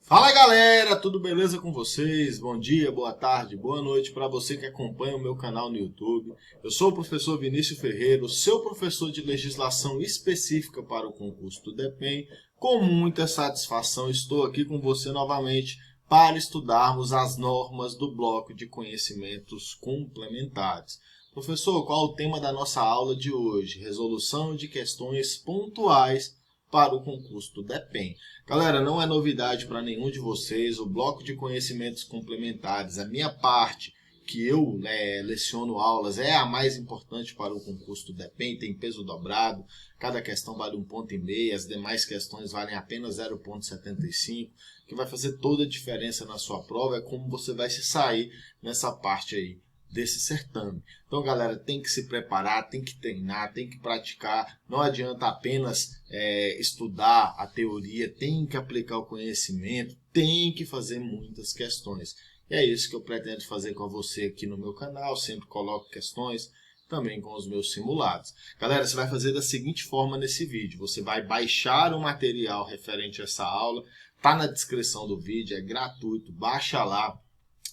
Fala galera, tudo beleza com vocês? Bom dia, boa tarde, boa noite para você que acompanha o meu canal no YouTube. Eu sou o professor Vinícius Ferreira, o seu professor de legislação específica para o concurso do DEPEN. Com muita satisfação estou aqui com você novamente para estudarmos as normas do bloco de conhecimentos complementares. Professor, qual é o tema da nossa aula de hoje? Resolução de questões pontuais para o concurso do DEPEN. Galera, não é novidade para nenhum de vocês, o bloco de conhecimentos complementares, a minha parte que eu leciono aulas, é a mais importante para o concurso do DEPEN, tem peso dobrado, cada questão vale 1,5 ponto, as demais questões valem apenas 0,75, que vai fazer toda a diferença na sua prova, é como você vai se sair nessa parte aí desse certame. Então, galera, tem que se preparar, tem que treinar, tem que praticar. Não adianta apenas estudar a teoria, tem que aplicar o conhecimento, tem que fazer muitas questões. E é isso que eu pretendo fazer com você aqui no meu canal. Sempre coloco questões também com os meus simulados. Galera, você vai fazer da seguinte forma nesse vídeo. Você vai baixar o material referente a essa aula. Está na descrição do vídeo, é gratuito, baixa lá.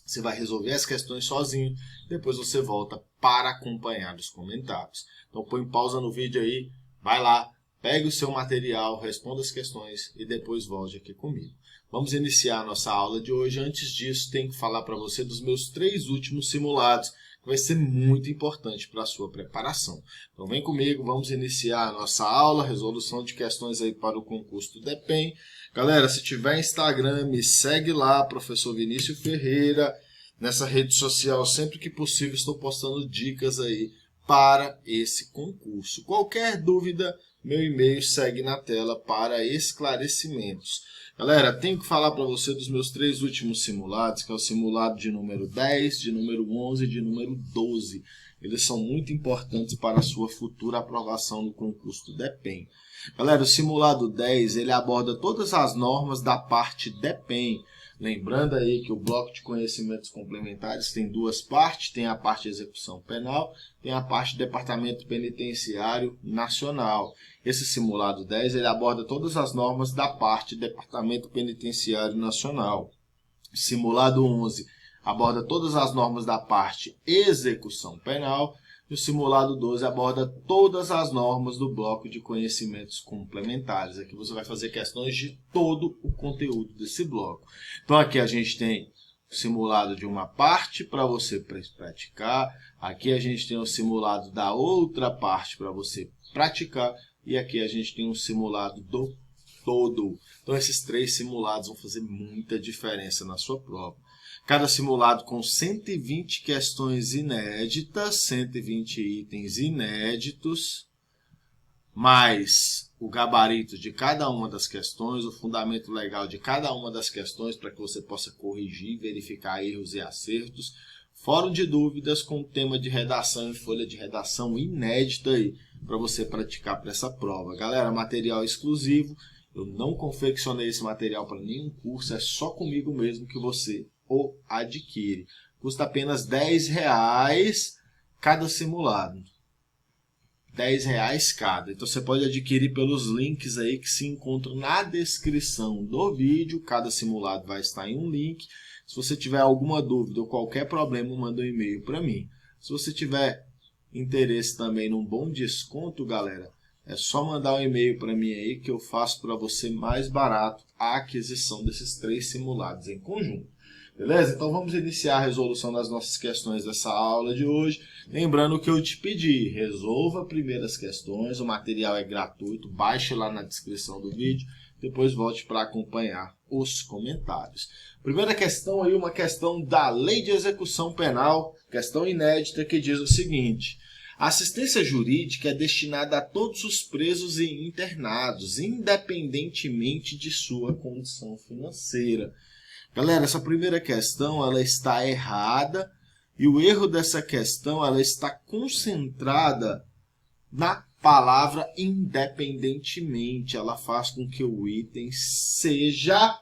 Você vai resolver as questões sozinho, depois você volta para acompanhar os comentários. Então põe pausa no vídeo aí, vai lá, pegue o seu material, responda as questões e depois volte aqui comigo. Vamos iniciar a nossa aula de hoje. Antes disso, tenho que falar para você dos meus 3 últimos simulados, que vai ser muito importante para a sua preparação. Então vem comigo, vamos iniciar a nossa aula, resolução de questões aí para o concurso do DEPEN. Galera, se tiver Instagram, me segue lá, professor Vinícius Ferreira. Nessa rede social, sempre que possível, estou postando dicas aí para esse concurso. Qualquer dúvida, meu e-mail segue na tela para esclarecimentos. Galera, tenho que falar para você dos meus 3 últimos simulados, que é o simulado de número 10, de número 11 e de número 12. Eles são muito importantes para a sua futura aprovação no concurso do DEPEN. Galera, o simulado 10, ele aborda todas as normas da parte DEPEN. Lembrando aí que o bloco de conhecimentos complementares tem 2 partes, tem a parte de execução penal, tem a parte do Departamento Penitenciário Nacional. Esse simulado 10, ele aborda todas as normas da parte do Departamento Penitenciário Nacional. O simulado 11 aborda todas as normas da parte execução penal. E o simulado 12 aborda todas as normas do bloco de conhecimentos complementares. Aqui você vai fazer questões de todo o conteúdo desse bloco. Então aqui a gente tem o simulado de uma parte para você praticar. Aqui a gente tem o simulado da outra parte para você praticar. E aqui a gente tem um simulado do todo. Então esses 3 simulados vão fazer muita diferença na sua prova. Cada simulado com 120 questões inéditas, 120 itens inéditos, mais o gabarito de cada uma das questões, o fundamento legal de cada uma das questões para que você possa corrigir, verificar erros e acertos, fórum de dúvidas com tema de redação e folha de redação inédita aí para você praticar para essa prova. Galera, material exclusivo, eu não confeccionei esse material para nenhum curso, é só comigo mesmo que você o adquire. Custa apenas R$10 cada simulado. R$10 cada. Então você pode adquirir pelos links aí que se encontram na descrição do vídeo. Cada simulado vai estar em um link. Se você tiver alguma dúvida ou qualquer problema, manda um e-mail para mim. Se você tiver interesse também num bom desconto, galera, é só mandar um e-mail para mim aí que eu faço para você mais barato a aquisição desses 3 simulados em conjunto. Beleza? Então vamos iniciar a resolução das nossas questões dessa aula de hoje. Lembrando que eu te pedi, resolva primeiro as questões, o material é gratuito, baixe lá na descrição do vídeo, depois volte para acompanhar os comentários. Primeira questão aí, uma questão da Lei de Execução Penal, questão inédita que diz o seguinte: a assistência jurídica é destinada a todos os presos e internados, independentemente de sua condição financeira. Galera, essa primeira questão ela está errada e o erro dessa questão ela está concentrada na palavra independentemente. Ela faz com que o item seja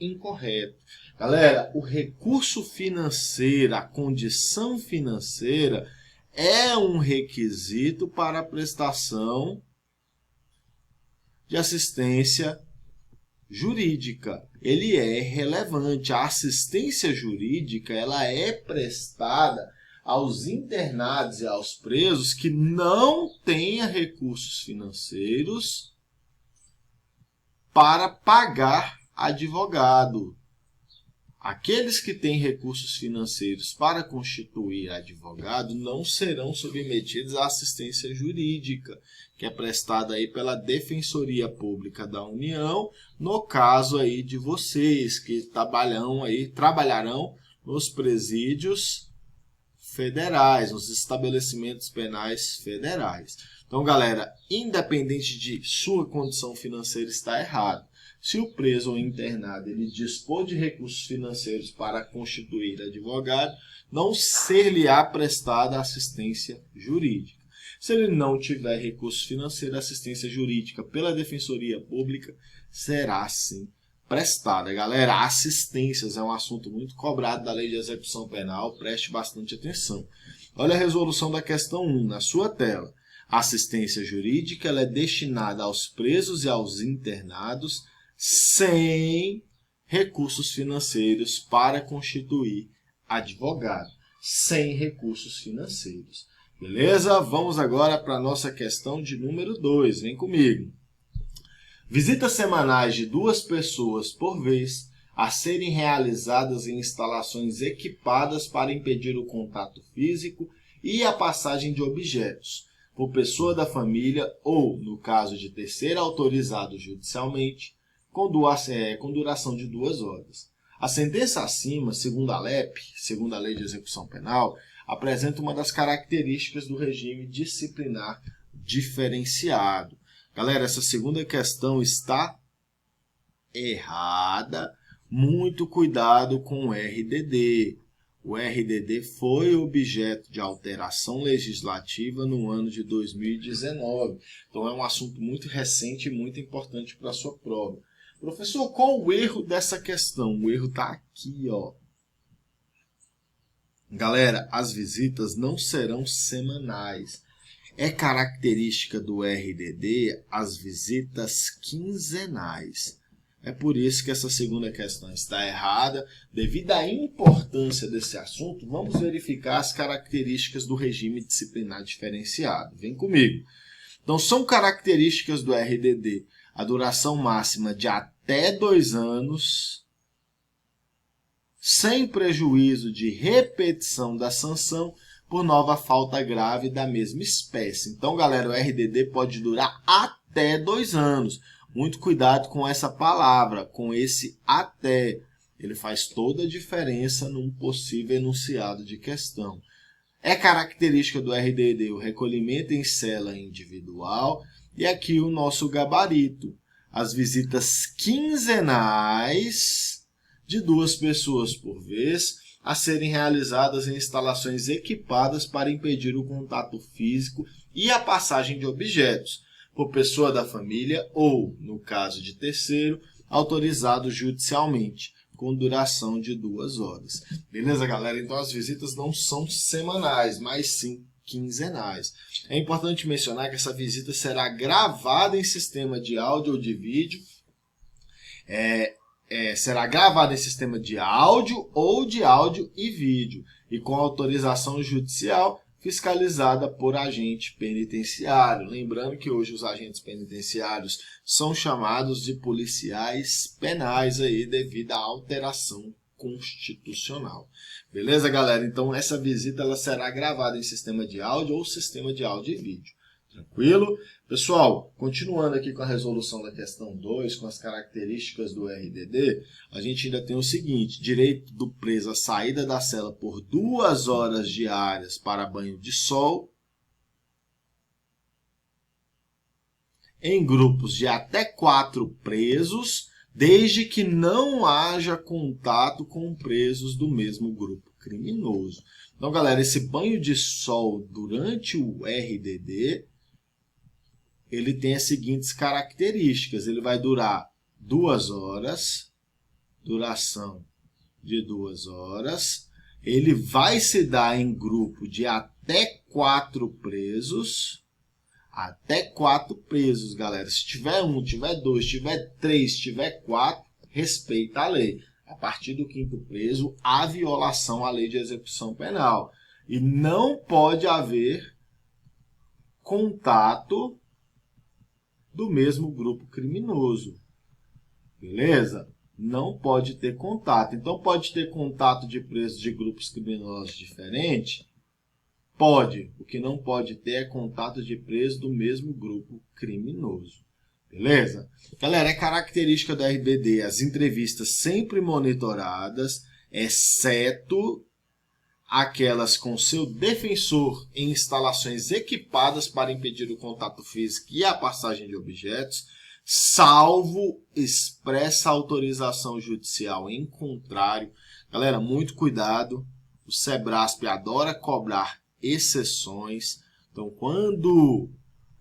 incorreto. Galera, o recurso financeiro, a condição financeira é um requisito para a prestação de assistência jurídica. Ele é relevante. A assistência jurídica ela é prestada aos internados e aos presos que não tenham recursos financeiros para pagar advogado. Aqueles que têm recursos financeiros para constituir advogado não serão submetidos à assistência jurídica, que é prestada aí pela Defensoria Pública da União, no caso aí de vocês que trabalharão nos presídios federais, nos estabelecimentos penais federais. Então, galera, independente de sua condição financeira estar errado, se o preso ou internado ele dispor de recursos financeiros para constituir advogado, não ser-lhe-á prestada assistência jurídica. Se ele não tiver recursos financeiros, assistência jurídica pela Defensoria Pública será sim prestada. Galera, assistências é um assunto muito cobrado da Lei de Execução Penal, preste bastante atenção. Olha a resolução da questão 1 na sua tela. A assistência jurídica ela é destinada aos presos e aos internados sem recursos financeiros para constituir advogado. Sem recursos financeiros. Beleza? Vamos agora para a nossa questão de número 2. Vem comigo. Visitas semanais de 2 pessoas por vez a serem realizadas em instalações equipadas para impedir o contato físico e a passagem de objetos, por pessoa da família ou, no caso de terceiro autorizado judicialmente, com duração de 2 horas. A sentença acima, segundo a LEP, segundo a Lei de Execução Penal, apresenta uma das características do regime disciplinar diferenciado. Galera, essa segunda questão está errada. Muito cuidado com o RDD. O RDD foi objeto de alteração legislativa no ano de 2019. Então, é um assunto muito recente e muito importante para a sua prova. Professor, qual o erro dessa questão? O erro está aqui, ó. Galera, as visitas não serão semanais. É característica do RDD as visitas quinzenais. É por isso que essa segunda questão está errada. Devido à importância desse assunto, vamos verificar as características do regime disciplinar diferenciado. Vem comigo. Então, são características do RDD a duração máxima de até 2 anos, sem prejuízo de repetição da sanção por nova falta grave da mesma espécie. Então, galera, o RDD pode durar até 2 anos. Muito cuidado com essa palavra, com esse até. Ele faz toda a diferença num possível enunciado de questão. É característica do RDD o recolhimento em cela individual e aqui o nosso gabarito. As visitas quinzenais de 2 pessoas por vez a serem realizadas em instalações equipadas para impedir o contato físico e a passagem de objetos, por pessoa da família ou, no caso de terceiro, autorizado judicialmente, com duração de 2 horas. Beleza, galera? Então, as visitas não são semanais, mas sim quinzenais. É importante mencionar que essa visita será gravada em sistema de áudio ou de vídeo. Será gravada em sistema de áudio ou de áudio e vídeo, e com autorização judicial fiscalizada por agente penitenciário. Lembrando que hoje os agentes penitenciários são chamados de policiais penais aí devido à alteração constitucional. Beleza, galera? Então, essa visita ela será gravada em sistema de áudio ou sistema de áudio e vídeo. Tranquilo? Pessoal, continuando aqui com a resolução da questão 2, com as características do RDD, a gente ainda tem o seguinte: direito do preso à saída da cela por 2 horas diárias para banho de sol, em grupos de até 4 presos, desde que não haja contato com presos do mesmo grupo criminoso. Então, galera, esse banho de sol durante o RDD, ele tem as seguintes características. Ele vai durar 2 horas, duração de 2 horas. Ele vai se dar em grupo de até 4 presos. Até 4 presos, galera. Se tiver 1, tiver 2, tiver 3, tiver 4, respeita a lei. A partir do 5º preso, há violação à lei de execução penal. E não pode haver contato do mesmo grupo criminoso. Beleza? Não pode ter contato. Então, pode ter contato de presos de grupos criminosos diferentes? Pode. O que não pode ter é contato de presos do mesmo grupo criminoso. Beleza? Galera, é característica da RBD as entrevistas sempre monitoradas, exceto aquelas com seu defensor em instalações equipadas para impedir o contato físico e a passagem de objetos, salvo expressa autorização judicial em contrário. Galera, muito cuidado. O SEBRASP adora cobrar exceções. Então, quando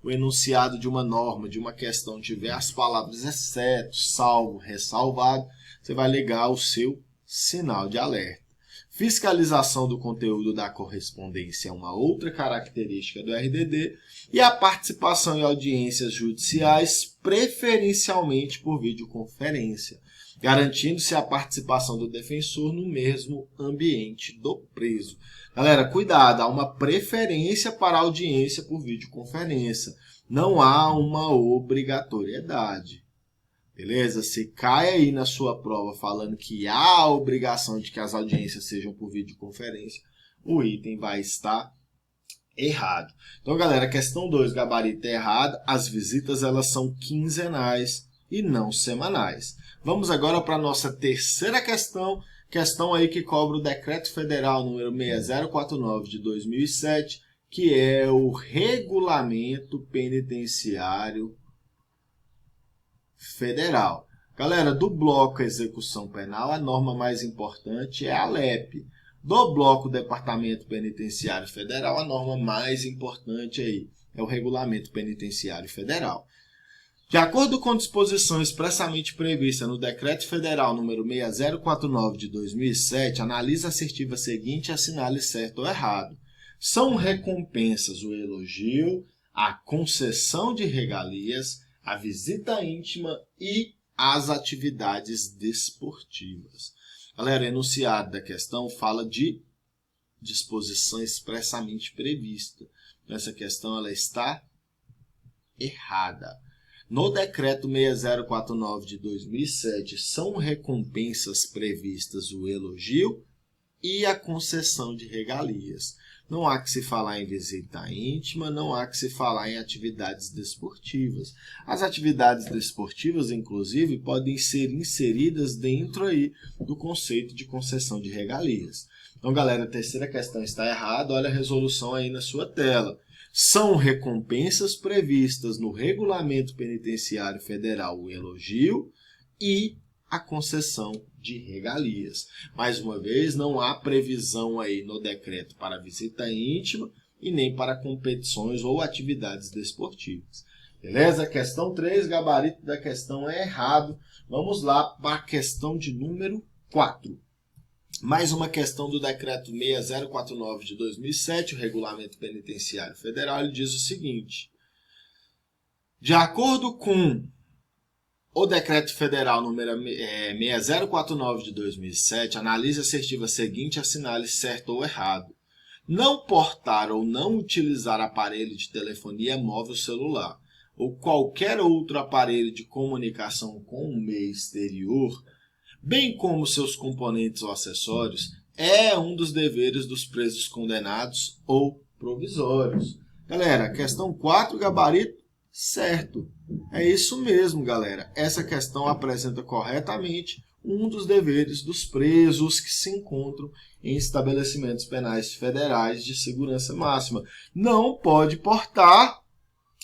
o enunciado de uma norma, de uma questão, tiver as palavras exceto, salvo, ressalvado, você vai ligar o seu sinal de alerta. Fiscalização do conteúdo da correspondência é uma outra característica do RDD e a participação em audiências judiciais, preferencialmente por videoconferência, garantindo-se a participação do defensor no mesmo ambiente do preso. Galera, cuidado, há uma preferência para audiência por videoconferência. Não há uma obrigatoriedade. Beleza? Se cai aí na sua prova falando que há a obrigação de que as audiências sejam por videoconferência, o item vai estar errado. Então, galera, questão 2, gabarito errado. As visitas elas são quinzenais e não semanais. Vamos agora para a nossa terceira questão. Questão aí que cobra o Decreto Federal número 6049 de 2007, que é o Regulamento Penitenciário Federal. Galera, do bloco Execução Penal, a norma mais importante é a LEP. Do bloco Departamento Penitenciário Federal, a norma mais importante aí é o Regulamento Penitenciário Federal. De acordo com disposição expressamente prevista no Decreto Federal número 6049 de 2007, analise a assertiva seguinte e assinale certo ou errado. São recompensas o elogio, a concessão de regalias, a visita íntima e as atividades desportivas. Galera, o enunciado da questão fala de disposição expressamente prevista. Essa questão ela está errada. No Decreto 6049 de 2007, são recompensas previstas o elogio e a concessão de regalias. Não há que se falar em visita íntima, não há que se falar em atividades desportivas. As atividades desportivas, inclusive, podem ser inseridas dentro aí do conceito de concessão de regalias. Então, galera, a terceira questão está errada. Olha a resolução aí na sua tela. São recompensas previstas no Regulamento Penitenciário Federal o elogio e a concessão de regalias. Mais uma vez, não há previsão aí no decreto para visita íntima e nem para competições ou atividades desportivas. Beleza? Questão 3, gabarito da questão é errado. Vamos lá para a questão de número 4. Mais uma questão do Decreto 6049 de 2007, o Regulamento Penitenciário Federal, ele diz o seguinte: de acordo com o Decreto Federal número 6049 de 2007, analise a assertiva seguinte e assinale certo ou errado. Não portar ou não utilizar aparelho de telefonia móvel celular ou qualquer outro aparelho de comunicação com o meio exterior, bem como seus componentes ou acessórios, é um dos deveres dos presos condenados ou provisórios. Galera, questão 4, gabarito certo. É isso mesmo, galera. Essa questão apresenta corretamente um dos deveres dos presos que se encontram em estabelecimentos penais federais de segurança máxima. Não pode portar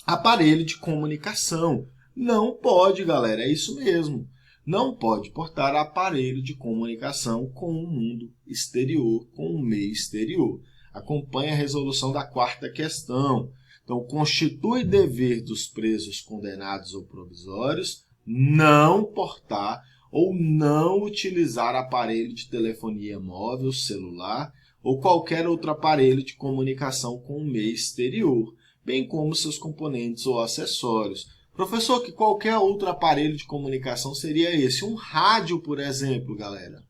aparelho de comunicação. Não pode, galera. É isso mesmo. Não pode portar aparelho de comunicação com o mundo exterior, com o meio exterior. Acompanhe a resolução da 4ª questão. Então, constitui dever dos presos condenados ou provisórios não portar ou não utilizar aparelho de telefonia móvel, celular ou qualquer outro aparelho de comunicação com o meio exterior, bem como seus componentes ou acessórios. Professor, que qualquer outro aparelho de comunicação seria esse? Um rádio, por exemplo, galera.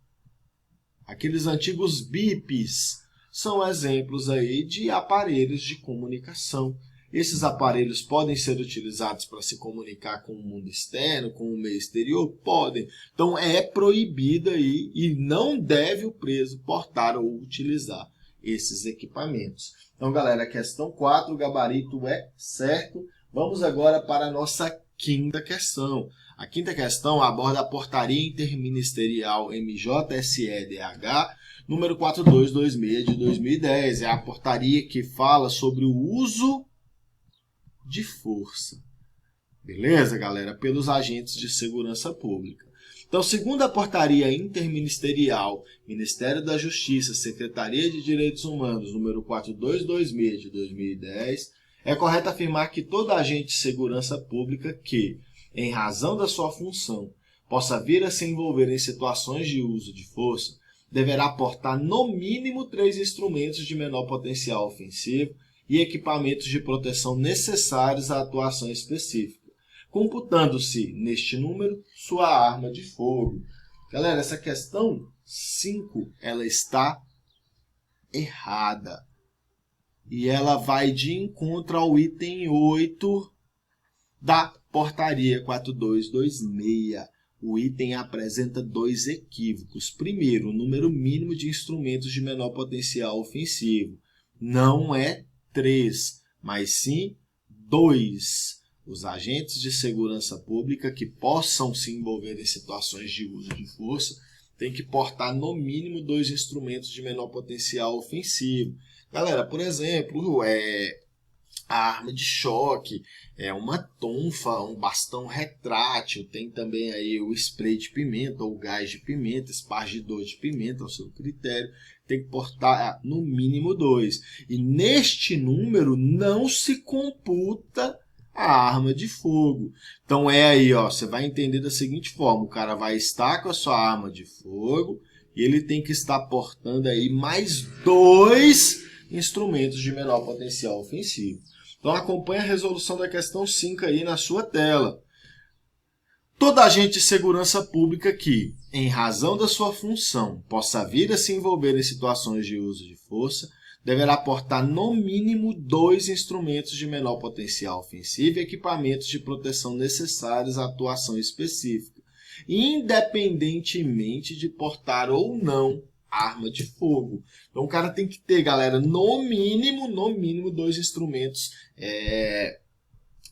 Aqueles antigos bips são exemplos aí de aparelhos de comunicação. Esses aparelhos podem ser utilizados para se comunicar com o mundo externo, com o meio exterior? Podem. Então é proibido aí e não deve o preso portar ou utilizar esses equipamentos. Então, galera, questão 4, o gabarito é certo. Vamos agora para a nossa quinta questão. A quinta questão aborda a Portaria Interministerial MJSE-DH, número 4226 de 2010. É a portaria que fala sobre o uso de força. Beleza, galera? Pelos agentes de segurança pública. Então, segundo a Portaria Interministerial, Ministério da Justiça, Secretaria de Direitos Humanos, número 4226 de 2010, é correto afirmar que todo agente de segurança pública que, em razão da sua função, possa vir a se envolver em situações de uso de força, deverá portar no mínimo 3 instrumentos de menor potencial ofensivo e equipamentos de proteção necessários à atuação específica, computando-se, neste número, sua arma de fogo. Galera, essa questão 5, ela está errada. E ela vai de encontro ao item 8 da Portaria 4226. O item apresenta 2 equívocos. Primeiro, o número mínimo de instrumentos de menor potencial ofensivo. Não é 3, mas sim 2. Os agentes de segurança pública que possam se envolver em situações de uso de força têm que portar no mínimo 2 instrumentos de menor potencial ofensivo. Galera, por exemplo, a arma de choque, uma tonfa, um bastão retrátil, tem também aí o spray de pimenta ou gás de pimenta, espargidor de pimenta, ao seu critério, tem que portar no mínimo 2. E neste número não se computa a arma de fogo. Então aí, ó, você vai entender da seguinte forma: o cara vai estar com a sua arma de fogo e ele tem que estar portando aí mais 2 instrumentos de menor potencial ofensivo. Então acompanhe a resolução da questão 5 aí na sua tela. Todo agente de segurança pública que, em razão da sua função, possa vir a se envolver em situações de uso de força, deverá portar no mínimo 2 instrumentos de menor potencial ofensivo e equipamentos de proteção necessários à atuação específica, independentemente de portar ou não arma de fogo. Então o cara tem que ter, galera, no mínimo 2 instrumentos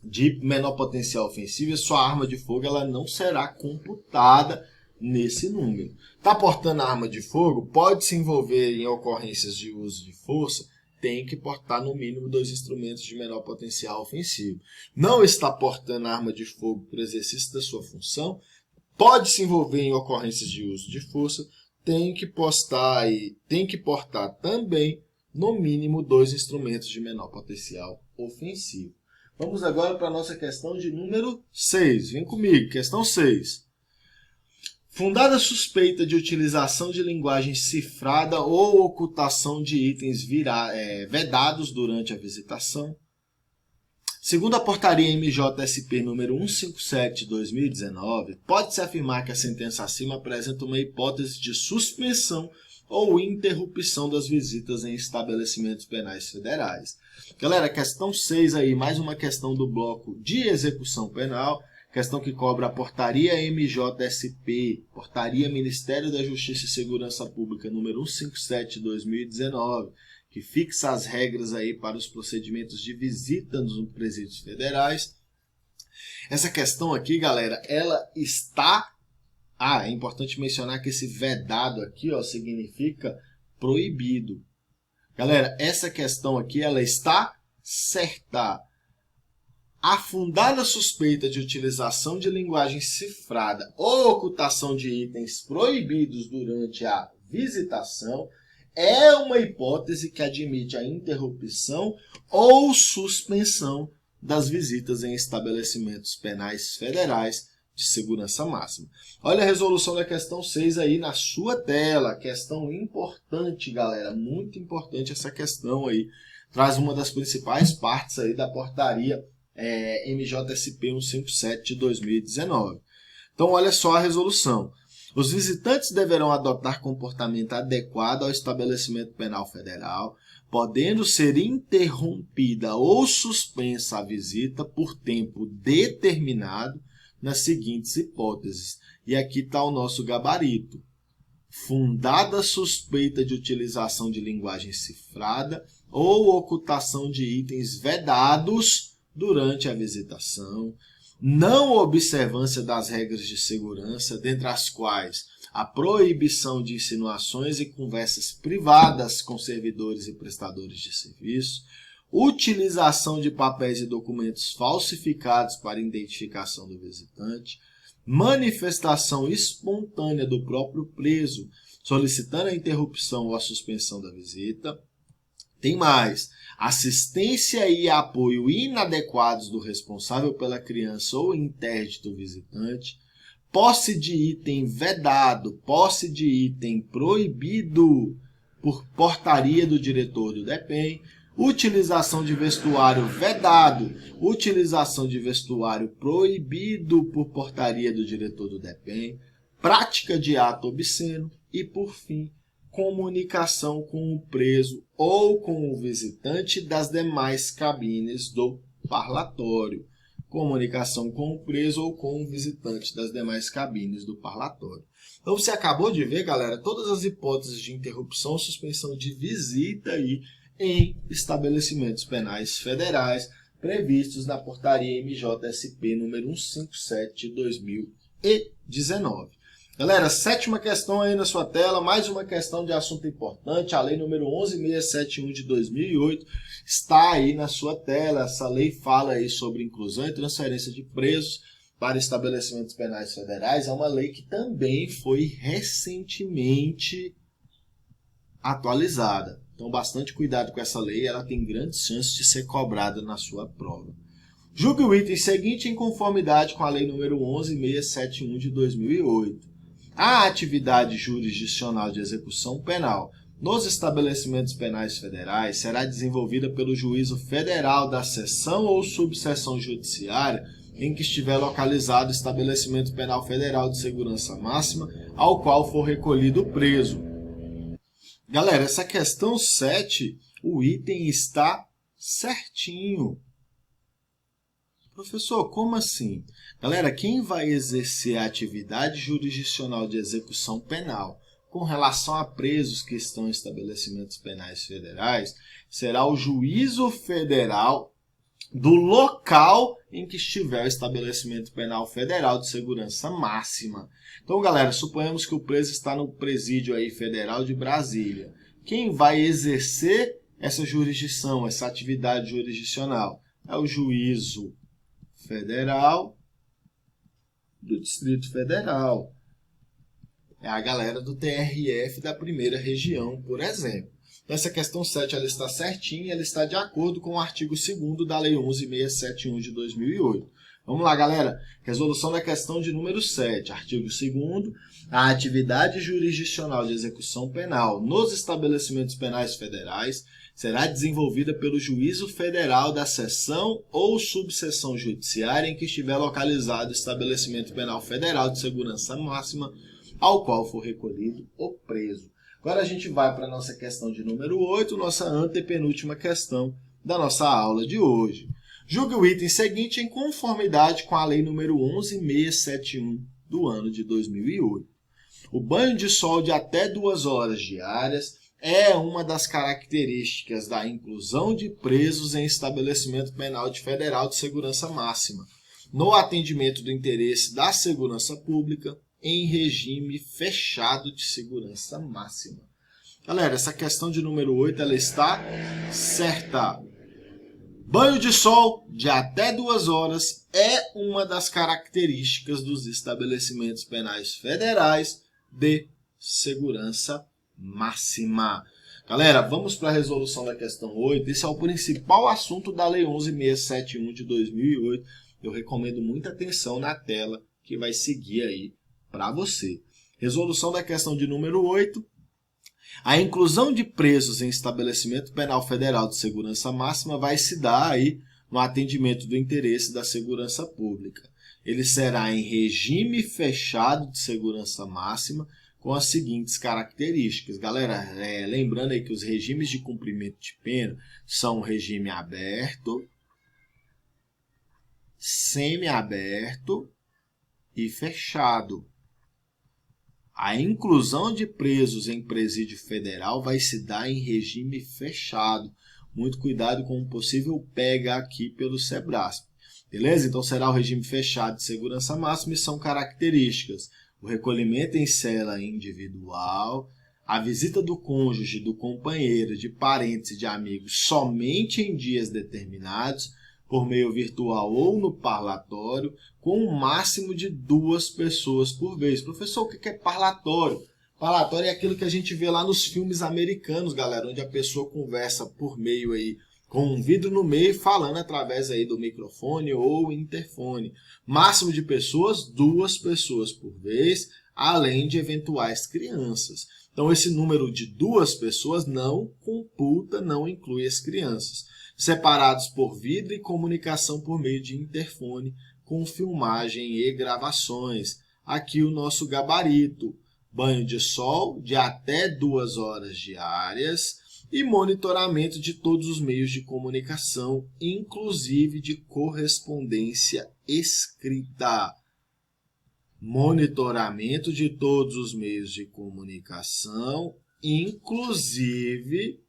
de menor potencial ofensivo, e a sua arma de fogo ela não será computada nesse número. Está portando arma de fogo, pode se envolver em ocorrências de uso de força, tem que portar no mínimo 2 instrumentos de menor potencial ofensivo. Não está portando arma de fogo por exercício da sua função, pode se envolver em ocorrências de uso de força, tem que portar também no mínimo 2 instrumentos de menor potencial ofensivo. Vamos agora para a nossa questão de número 6. Vem comigo, questão 6. Fundada suspeita de utilização de linguagem cifrada ou ocultação de itens vedados durante a visitação. Segundo a Portaria MJSP número 157 de 2019, pode-se afirmar que a sentença acima apresenta uma hipótese de suspensão ou interrupção das visitas em estabelecimentos penais federais. Galera, questão 6 aí, mais uma questão do bloco de execução penal, questão que cobra a Portaria MJSP, Portaria Ministério da Justiça e Segurança Pública número 157 de 2019, que fixa as regras aí para os procedimentos de visita nos presídios federais. Essa questão aqui, galera, ela está... é importante mencionar que esse vedado aqui, ó, significa proibido. Galera, essa questão aqui, ela está certa. A fundada suspeita de utilização de linguagem cifrada ou ocultação de itens proibidos durante a visitação é uma hipótese que admite a interrupção ou suspensão das visitas em estabelecimentos penais federais de segurança máxima. Olha a resolução da questão 6 aí na sua tela. Questão importante, galera. Muito importante essa questão aí. traz uma das principais partes aí da portaria MJSP 157 de 2019. Então, olha só a resolução. Os visitantes deverão adotar comportamento adequado ao estabelecimento penal federal, podendo ser interrompida ou suspensa a visita por tempo determinado nas seguintes hipóteses. E aqui está o nosso gabarito. Fundada suspeita de utilização de linguagem cifrada ou ocultação de itens vedados durante a visitação, não observância das regras de segurança, dentre as quais a proibição de insinuações e conversas privadas com servidores e prestadores de serviço, utilização de papéis e documentos falsificados para identificação do visitante, manifestação espontânea do próprio preso, solicitando a interrupção ou a suspensão da visita. Tem mais, assistência e apoio inadequados do responsável pela criança ou interdito visitante, posse de item vedado, posse de item proibido por portaria do diretor do DEPEN, utilização de vestuário vedado, utilização de vestuário proibido por portaria do diretor do DEPEN, prática de ato obsceno e, por fim, comunicação com o preso ou com o visitante das demais cabines do parlatório. Comunicação com o preso ou com o visitante das demais cabines do parlatório. Então você acabou de ver, galera, todas as hipóteses de interrupção ou suspensão de visita aí em estabelecimentos penais federais previstos na portaria MJSP número 157 de 2019. Galera, 7ª questão aí na sua tela, mais uma questão de assunto importante, a lei número 11671 de 2008 está aí na sua tela. Essa lei fala aí sobre inclusão e transferência de presos para estabelecimentos penais federais. É uma lei que também foi recentemente atualizada. Então, bastante cuidado com essa lei, ela tem grandes chances de ser cobrada na sua prova. Julgue o item seguinte em conformidade com a lei número 11671 de 2008. A atividade jurisdicional de execução penal nos estabelecimentos penais federais será desenvolvida pelo juízo federal da seção ou subseção judiciária em que estiver localizado o estabelecimento penal federal de segurança máxima ao qual for recolhido o preso. Galera, essa questão 7, o item está certinho. Professor, como assim? Galera, quem vai exercer a atividade jurisdicional de execução penal com relação a presos que estão em estabelecimentos penais federais será o juízo federal do local em que estiver o estabelecimento penal federal de segurança máxima. Então, galera, suponhamos que o preso está no presídio aí federal de Brasília. Quem vai exercer essa jurisdição, essa atividade jurisdicional? É o juízo federal do Distrito Federal. É a galera do TRF da primeira região, por exemplo. Essa questão 7 ela está certinha, ela está de acordo com o artigo 2º da Lei 11671 de 2008. Vamos lá, galera. Resolução da questão de número 7. Artigo 2º. A atividade jurisdicional de execução penal nos estabelecimentos penais federais será desenvolvida pelo juízo federal da seção ou subseção judiciária em que estiver localizado o estabelecimento penal federal de segurança máxima ao qual for recolhido o preso. Agora a gente vai para a nossa questão de número 8, nossa antepenúltima questão da nossa aula de hoje. Julgue o item seguinte em conformidade com a lei número 11671 do ano de 2008. O banho de sol de até 2 horas diárias é uma das características da inclusão de presos em estabelecimento penal federal de segurança máxima, no atendimento do interesse da segurança pública em regime fechado de segurança máxima. Galera, essa questão de número 8 ela está certa. Banho de sol de até 2 horas é uma das características dos estabelecimentos penais federais de segurança máxima. Galera, vamos para a resolução da questão 8. Esse é o principal assunto da Lei 11671 de 2008. Eu recomendo muita atenção na tela que vai seguir aí para você. Resolução da questão de número 8. A inclusão de presos em estabelecimento penal federal de segurança máxima vai se dar aí no atendimento do interesse da segurança pública. Ele será em regime fechado de segurança máxima com as seguintes características. Galera, lembrando aí que os regimes de cumprimento de pena são o regime aberto, semiaberto e fechado. A inclusão de presos em presídio federal vai se dar em regime fechado. Muito cuidado com o possível pega aqui pelo Sebrasp. Beleza? Então será o regime fechado de segurança máxima e são características: o recolhimento em cela individual, a visita do cônjuge, do companheiro, de parentes e de amigos somente em dias determinados, por meio virtual ou no parlatório, com um máximo de 2 pessoas por vez. Professor, o que é parlatório? Parlatório é aquilo que a gente vê lá nos filmes americanos, galera, onde a pessoa conversa por meio aí, com um vidro no meio, falando através aí do microfone ou interfone. Máximo de pessoas, 2 pessoas por vez, além de eventuais crianças. Então, esse número de 2 pessoas não computa, não inclui as crianças. Separados por vidro e comunicação por meio de interfone, com filmagem e gravações. Aqui o nosso gabarito: banho de sol de até 2 horas diárias e monitoramento de todos os meios de comunicação, inclusive de correspondência escrita. Monitoramento de todos os meios de comunicação, inclusive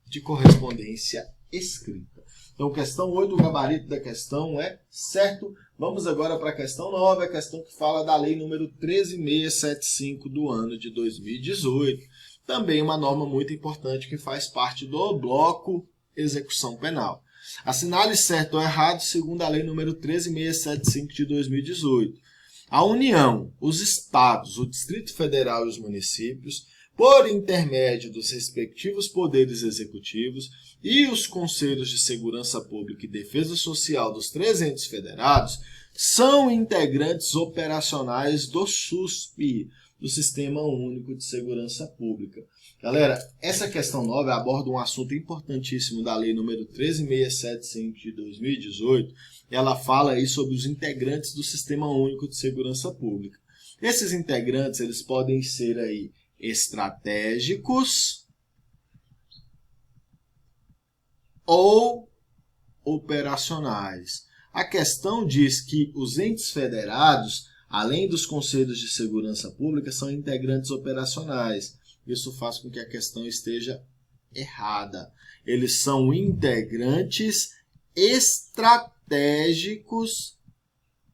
de correspondência escrita. Então, questão 8, o gabarito da questão é certo. Vamos agora para a questão 9, a questão que fala da lei número 13675 do ano de 2018. Também uma norma muito importante que faz parte do bloco execução penal. Assinale certo ou errado segundo a lei número 13675 de 2018. A União, os estados, o Distrito Federal e os municípios, por intermédio dos respectivos poderes executivos e os conselhos de segurança pública e defesa social dos 3 entes federados, são integrantes operacionais do SUSP, do Sistema Único de Segurança Pública. Galera, essa questão 9 aborda um assunto importantíssimo da lei número 13675 de 2018. Ela fala aí sobre os integrantes do Sistema Único de Segurança Pública. Esses integrantes, eles podem ser aí estratégicos ou operacionais. A questão diz que os entes federados, além dos conselhos de segurança pública, são integrantes operacionais. Isso faz com que a questão esteja errada. Eles são integrantes estratégicos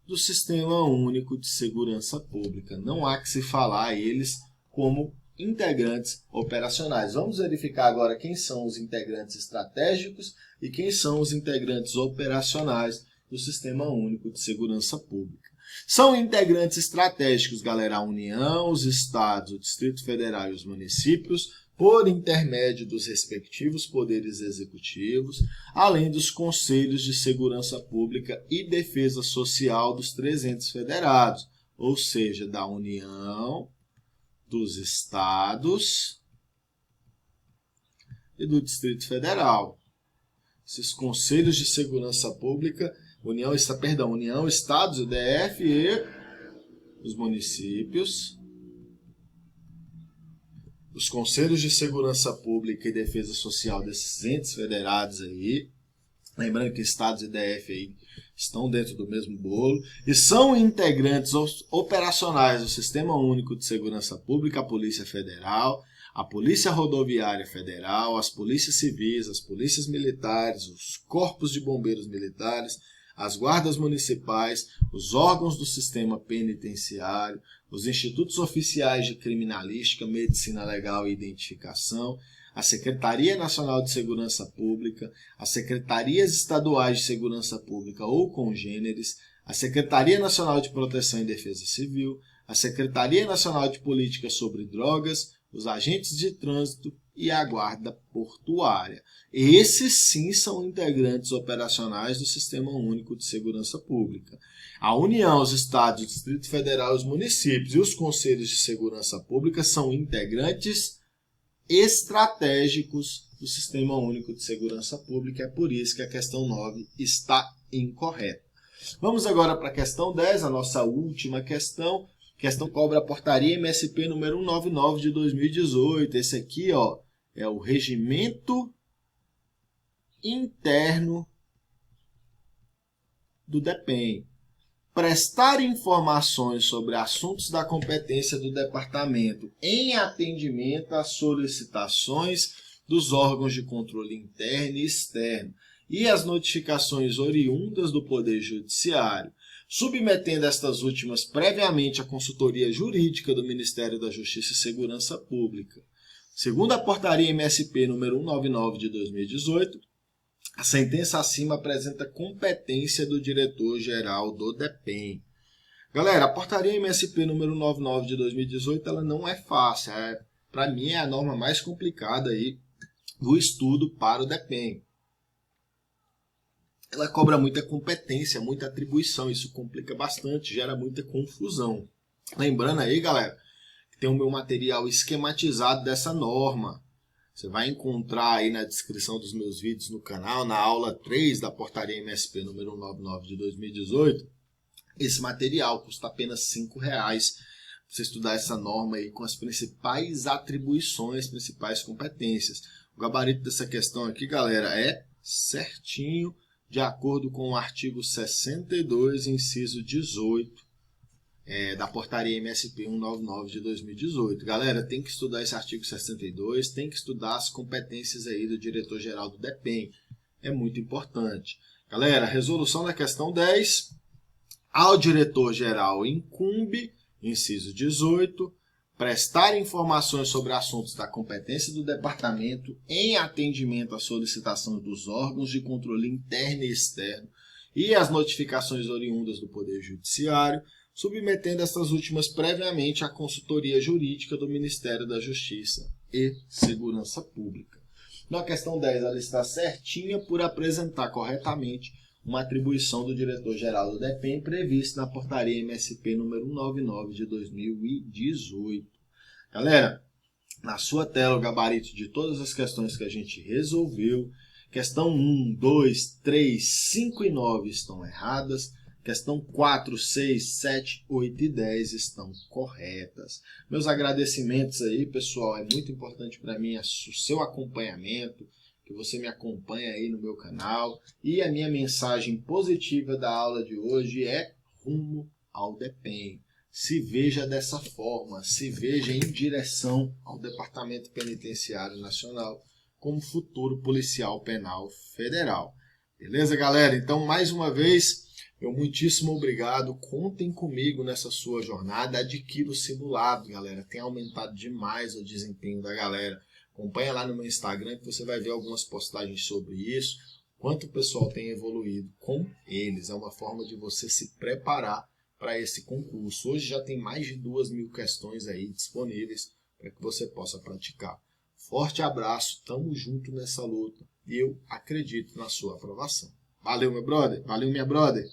do Sistema Único de Segurança Pública. Não há que se falar eles como integrantes operacionais. Vamos verificar agora quem são os integrantes estratégicos e quem são os integrantes operacionais do Sistema Único de Segurança Pública. São integrantes estratégicos, galera, a União, os estados, o Distrito Federal e os municípios, por intermédio dos respectivos poderes executivos, além dos conselhos de segurança pública e defesa social dos 3 entes federados, ou seja, da União, dos estados e do Distrito Federal. Esses conselhos de segurança pública, União, estados, o DF e os municípios. Os conselhos de segurança pública e defesa social desses entes federados aí, lembrando que estados e DF aí estão dentro do mesmo bolo, e são integrantes operacionais do Sistema Único de Segurança Pública, a Polícia Federal, a Polícia Rodoviária Federal, as polícias civis, as polícias militares, os corpos de bombeiros militares, as guardas municipais, os órgãos do sistema penitenciário, os institutos oficiais de criminalística, medicina legal e identificação, a Secretaria Nacional de Segurança Pública, as Secretarias Estaduais de Segurança Pública ou congêneres, a Secretaria Nacional de Proteção e Defesa Civil, a Secretaria Nacional de Política sobre Drogas, os agentes de trânsito e a Guarda Portuária. Esses sim são integrantes operacionais do Sistema Único de Segurança Pública. A União, os estados, o Distrito Federal, os municípios e os conselhos de segurança pública são integrantes estratégicos do Sistema Único de Segurança Pública. É por isso que a questão 9 está incorreta. Vamos agora para a questão 10, a nossa última questão. Questão cobra a portaria MSP número 199 de 2018. Esse aqui, ó, é o regimento interno do DEPEN. Prestar informações sobre assuntos da competência do departamento em atendimento às solicitações dos órgãos de controle interno e externo e as notificações oriundas do Poder Judiciário, submetendo estas últimas previamente à consultoria jurídica do Ministério da Justiça e Segurança Pública. Segundo a portaria MSP número 199 de 2018, a sentença acima apresenta competência do diretor-geral do DEPEN. Galera, a portaria MSP número 199 de 2018 ela não é fácil. Para mim é a norma mais complicada aí do estudo para o DEPEN. Ela cobra muita competência, muita atribuição. Isso complica bastante, gera muita confusão. Lembrando aí, galera, que tem o meu material esquematizado dessa norma. Você vai encontrar aí na descrição dos meus vídeos no canal, na aula 3 da portaria MSP número 199 de 2018, esse material custa apenas R$ 5,00 para você estudar essa norma aí com as principais atribuições, principais competências. O gabarito dessa questão aqui, galera, é certinho, de acordo com o artigo 62, inciso 18, da portaria MSP 199 de 2018. Galera, tem que estudar esse artigo 62, tem que estudar as competências aí do diretor-geral do DEPEN. É muito importante. Galera, resolução da questão 10. Ao diretor-geral incumbe, inciso 18, prestar informações sobre assuntos da competência do departamento em atendimento à solicitação dos órgãos de controle interno e externo e as notificações oriundas do Poder Judiciário, submetendo essas últimas previamente à consultoria jurídica do Ministério da Justiça e Segurança Pública. Na questão 10, ela está certinha por apresentar corretamente uma atribuição do diretor-geral do DEPEN prevista na portaria MSP número 199 de 2018. Galera, na sua tela o gabarito de todas as questões que a gente resolveu. Questão 1, 2, 3, 5 e 9 estão erradas. Questão 4, 6, 7, 8 e 10 estão corretas. Meus agradecimentos aí, pessoal. É muito importante para mim o seu acompanhamento, que você me acompanha aí no meu canal. E a minha mensagem positiva da aula de hoje é rumo ao DEPEN. Se veja dessa forma, se veja em direção ao Departamento Penitenciário Nacional como futuro policial penal federal. Beleza, galera? Então, mais uma vez, meu muitíssimo obrigado. Contem comigo nessa sua jornada. Adquira o simulado, galera. Tem aumentado demais o desempenho da galera. Acompanha lá no meu Instagram que você vai ver algumas postagens sobre isso. Quanto o pessoal tem evoluído com eles. É uma forma de você se preparar para esse concurso. Hoje já tem mais de 2.000 questões aí disponíveis para que você possa praticar. Forte abraço, tamo junto nessa luta e eu acredito na sua aprovação. Valeu, meu brother. Valeu, minha brother.